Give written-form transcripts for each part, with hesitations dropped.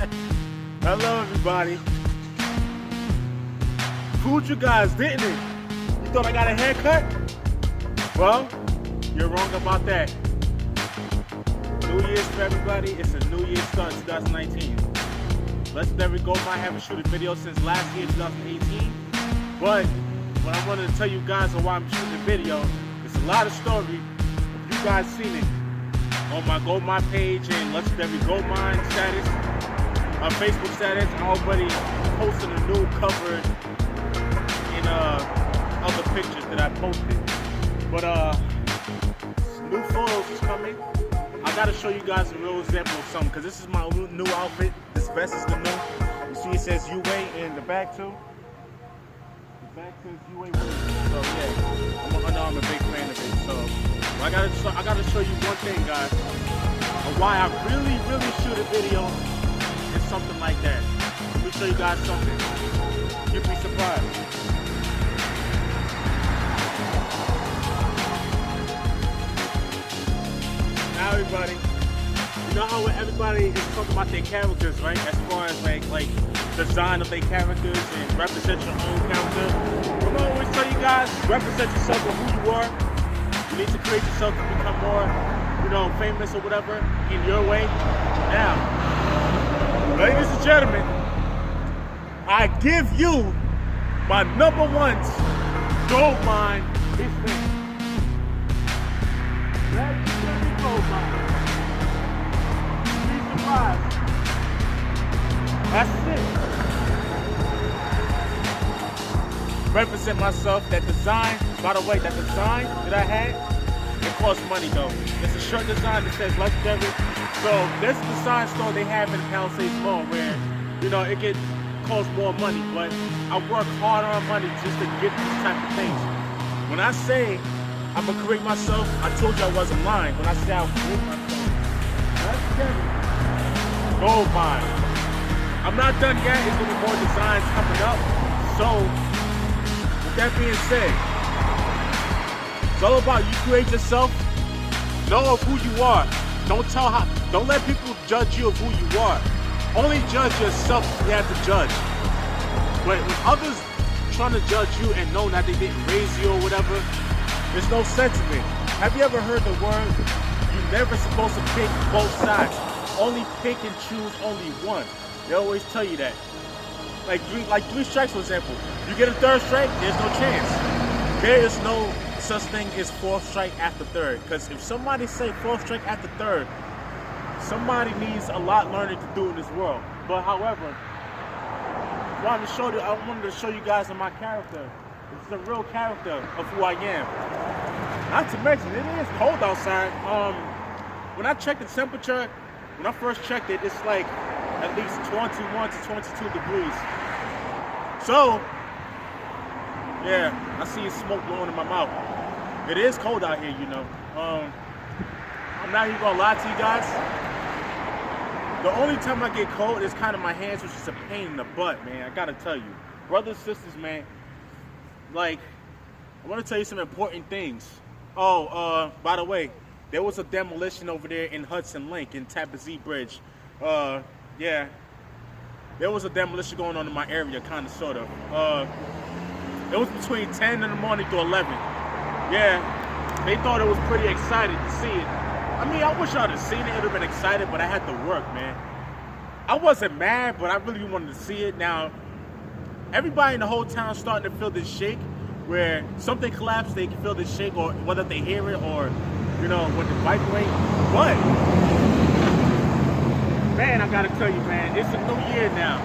Hello, everybody. Fooled you guys, didn't it? You thought I got a haircut? Well, you're wrong about that. New Year's for everybody. It's a New Year's start, 2019. Legendary Goldmind haven't shooted video since last year, 2018. But what I wanted to tell you guys on why I'm shooting the video, it's a lot of story. You guys seen it on my Goldmind page and Legendary Goldmind status, Facebook status. I already posted a new cover in other pictures that I posted. But new photos is coming. I gotta show you guys a real example of something, because this is my new outfit. This vest is the new. You see it says UA in the back too. The back says UA. So yeah, I'm a big fan of it. So I gotta show you one thing, guys, of why I really shoot a video in something like that. Let me show you guys something. You'll be surprised. Now everybody, you know how everybody is talking about their characters, right? As far as like design of their characters and represent your own character. I'm gonna always tell you guys, represent yourself for who you are. You need to create yourself to become more, famous or whatever in your way. Now, ladies and gentlemen, I give you my #1 Goldmind history. Legendary Goldmind. Be surprised. That's it. Represent myself. That design, by the way, that design that I had, it costs money though. It's a shirt design that says Legendary. So this design store they have in Palisades Mall where, it cost more money, but I work hard on money just to get these type of things. When I say I'm gonna create myself, I told you I wasn't lying. When I say I'll create myself, Legendary Goldmind. I'm not done yet. There's gonna be more designs coming up. So with that being said, it's all about you create yourself, know of who you are. Don't let people judge you of who you are. Only judge yourself if you have to judge. But when others trying to judge you and know that they didn't raise you or whatever, there's no sense in it. Have you ever heard the word, you're never supposed to pick both sides. Only pick and choose only one. They always tell you that. Like three strikes, for example. You get a third strike, there's no chance. There is no such thing as fourth strike after third. Because if somebody say fourth strike after third, somebody needs a lot learning to do in this world. But however, I wanted to show you guys my character. This is a real character of who I am. Not to mention, it is cold outside. When I checked the temperature, when I first checked it, it's like at least 21 to 22 degrees. So, yeah, I see smoke blowing in my mouth. It is cold out here, I'm not even gonna lie to you guys. The only time I get cold is kind of my hands, which is a pain in the butt, man. I gotta tell you. Brothers, sisters, man. I want to tell you some important things. Oh, by the way, there was a demolition over there in Hudson Link in Tappan Bridge. Yeah, there was a demolition going on in my area, kind of, sort of. It was between 10 in the morning to 11. Yeah, they thought it was pretty exciting to see it. I mean, I wish I'd have seen it. It would have been excited, but I had to work, man. I wasn't mad, but I really wanted to see it. Now, everybody in the whole town starting to feel this shake, where something collapsed, they can feel this shake, or whether they hear it or, when the vibrate. But, man, I gotta tell you, man, it's a new year now.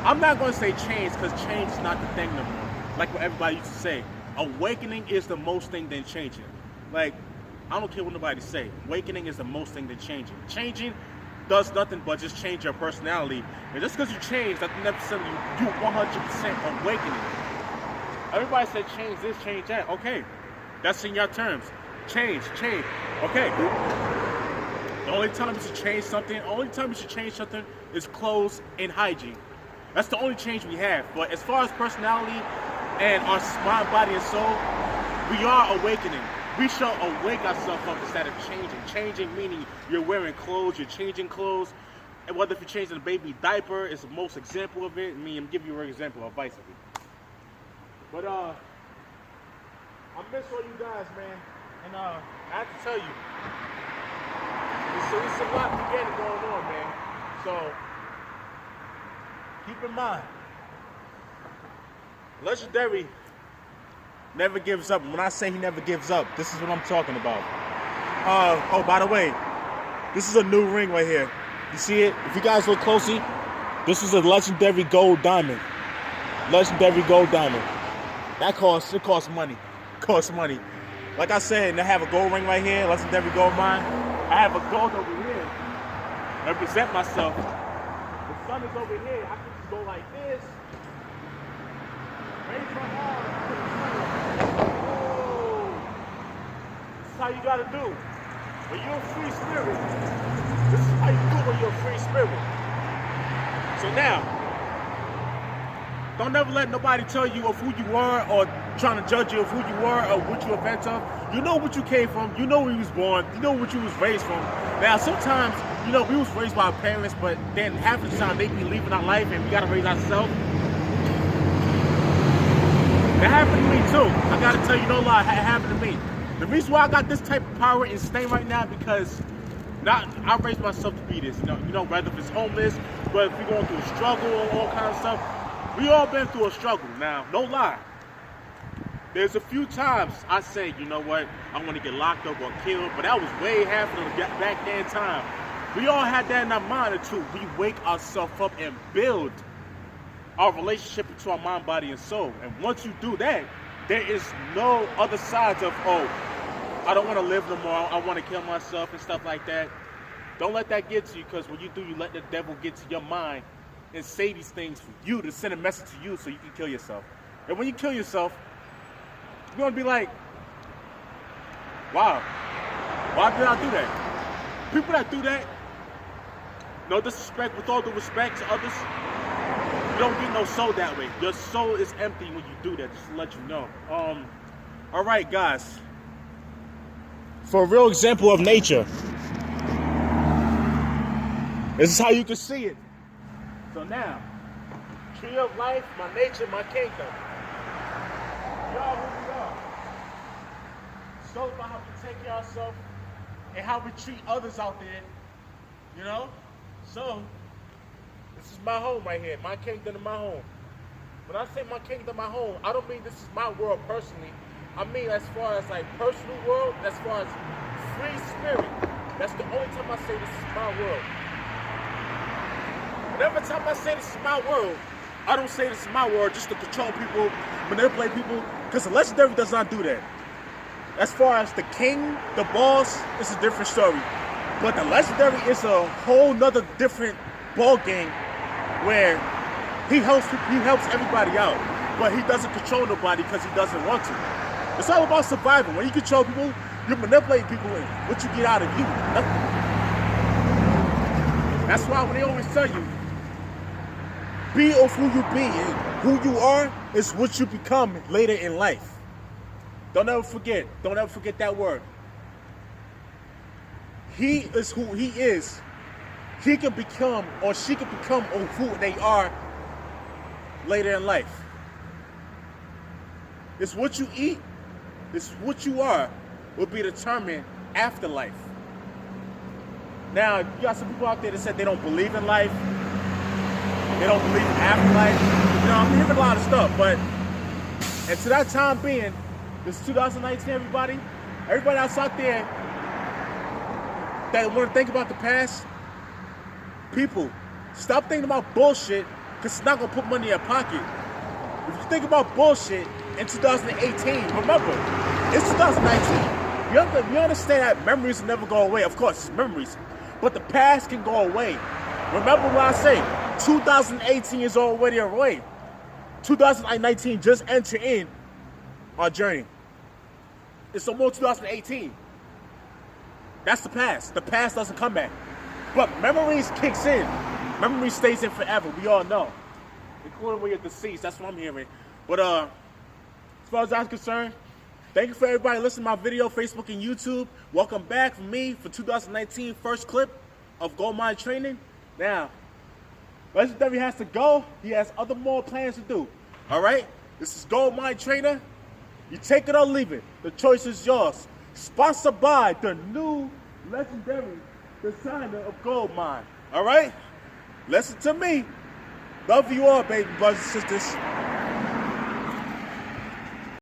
I'm not gonna say change, because change is not the thing no more. Like what everybody used to say. Awakening is the most thing than changing. Like, I don't care what nobody say. Awakening is the most thing than changing. Changing does nothing but just change your personality. And just because you change, that's never necessarily you 100% awakening. Everybody said change this, change that. Okay, that's in your terms. Change. Okay. The only time you should change something, is clothes and hygiene. That's the only change we have. But as far as personality and our mind, body, and soul, we are awakening. We shall awake ourselves up instead of changing. Changing meaning you're wearing clothes, you're changing clothes. And whether if you're changing a baby diaper, it's the most example of it. I mean, I'm giving you an example of advice of it. But I miss all you guys, man. And I have to tell you, it's a lot beginning going on, man. So keep in mind, Legendary never gives up. When I say he never gives up, this is what I'm talking about. Oh, by the way, this is a new ring right here. You see it? If you guys look closely, this is a legendary gold diamond. Legendary gold diamond. It costs money. Costs money. Like I said, I have a gold ring right here, legendary Goldmind. I have a gold over here. Represent myself. The sun is over here. I can just go like this. Raise my arm. Oh. This is how you gotta do. When you're a free spirit, this is how you do when you're a free spirit. So now, don't ever let nobody tell you of who you are or trying to judge you of who you are or what you're a event of. You know what you came from. You know where you was born. You know what you was raised from. Now, sometimes, you know, we was raised by our parents, but then half the time they be leaving our life and we got to raise ourselves. That happened to me, too. I got to tell you, no lie, it happened to me. The reason why I got this type of power and staying right now because I raised myself to be this. You know, whether if it's homeless, whether if you're going through a struggle or all kind of stuff. We all been through a struggle. Now, no lie. There's a few times I say, you know what, I want to get locked up or killed, but that was way after the back then time. We all had that in our mind until we wake ourselves up and build our relationship into our mind, body, and soul. And once you do that, there is no other sides of, oh, I don't want to live no more, I want to kill myself and stuff like that. Don't let that get to you, because when you do, you let the devil get to your mind and say these things for you to send a message to you so you can kill yourself. And when you kill yourself, you're going to be like, wow, why did I do that? People that do that, no disrespect, with all due respect to others, you don't get no soul that way. Your soul is empty when you do that, just to let you know. All right, guys. For a real example of nature, this is how you can see it. So now, tree of life, my nature, my kingdom. Y'all who we are. It's all about how we take care of ourselves and how we treat others out there. You know? So, this is my home right here. My kingdom and my home. When I say my kingdom, my home, I don't mean this is my world personally. I mean as far as like personal world, as far as free spirit. That's the only time I say this is my world. Whenever time I say this is my world, I don't say this is my world just to control people, manipulate people, because the legendary does not do that. As far as the king, the boss, it's a different story. But the legendary is a whole nother different ball game where he helps everybody out, but he doesn't control nobody because he doesn't want to. It's all about survival. When you control people, you manipulate people and what you get out of you. Nothing. That's why when they always tell you, be of who you be, and who you are is what you become later in life. Don't ever forget that word. He is who he is. He can become, or she can become of who they are later in life. It's what you eat, it's what you are, will be determined after life. Now, you got some people out there that said they don't believe in life. They don't believe in afterlife. You know, I'm hearing a lot of stuff, but and to that time being, this is 2019, everybody that's out there that want to think about the past, people, stop thinking about bullshit, because it's not going to put money in your pocket. If you think about bullshit in 2018, remember, it's 2019. You understand that memories will never go away. Of course, it's memories, but the past can go away. Remember what I say. 2018 is already away. 2019 just entered in our journey. It's almost 2018. That's the past. The past doesn't come back. But memories kicks in. Memory stays in forever. We all know. Including when you're deceased. That's what I'm hearing. But as far as I'm concerned, thank you for everybody listening to my video, Facebook and YouTube. Welcome back from me for 2019 first clip of Goldmind training. Now, Legendary has to go. He has other more plans to do. All right? This is Goldmind Trainer. You take it or leave it. The choice is yours. Sponsored by the new legendary designer of Goldmind. All right? Listen to me. Love you all, baby brothers and sisters.